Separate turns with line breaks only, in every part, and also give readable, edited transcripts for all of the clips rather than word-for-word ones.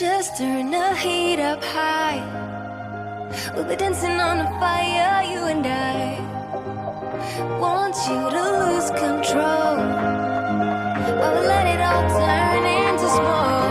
Just turn the heat up high. We'll be dancing on the fire, you and I. Want you to lose control, but we'll let it all turn into smoke.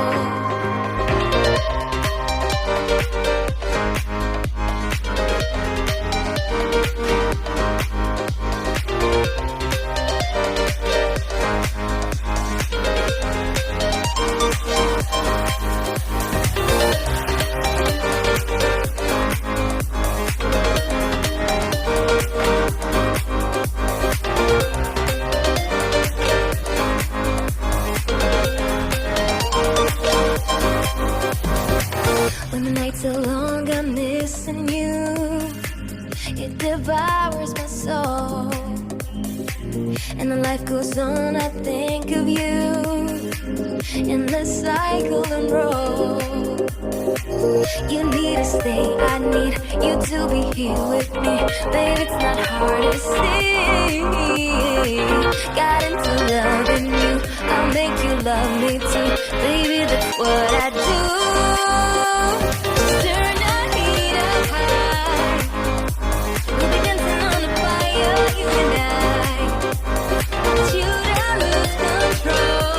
When the nights are long, I'm missing you. It devours my soul. And the life goes on, I think of you. In the cycle and roll. You need to stay, I need you to be here with me. Baby, it's not hard to see. Got into loving you, I'll make you love me too. Baby, that's what I do. Turn the heat up high. We'll be dancing on the fire, you and I. Want you to lose control,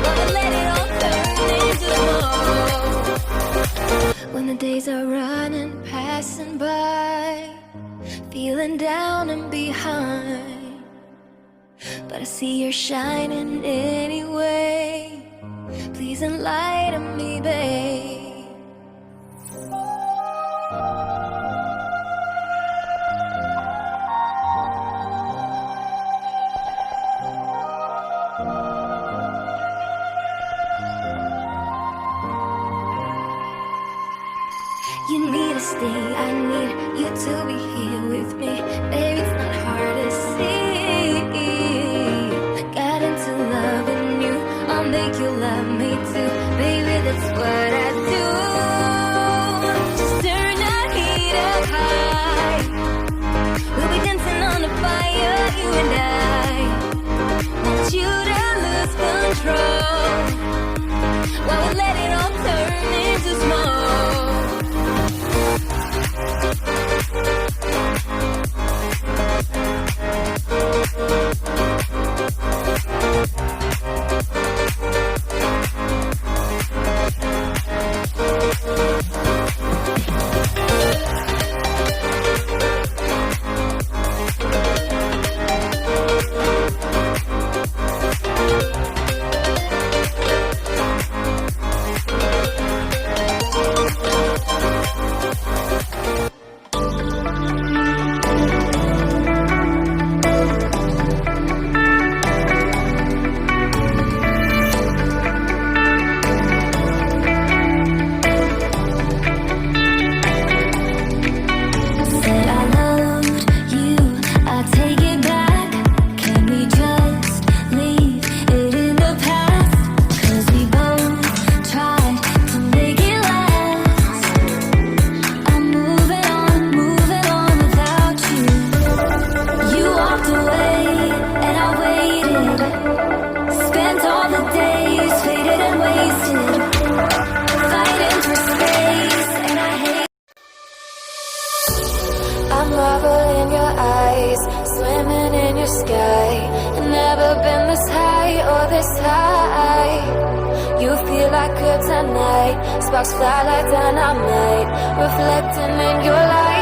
but we'll let it all turn into smoke. When the days are running, passing by, feeling down and behind, but I see you're shining anyway. Please enlighten me, babe. You need to stay, I need you to be here with me. Baby, it's not hard to see. Got into loving you, I'll make you love me too. Baby, that's what I do. Just turn the heat up high. We'll be dancing on the fire, you and I. Want you to lose control, while we let it all turn into smoke.
Sparks fly like dynamite, reflecting in your light.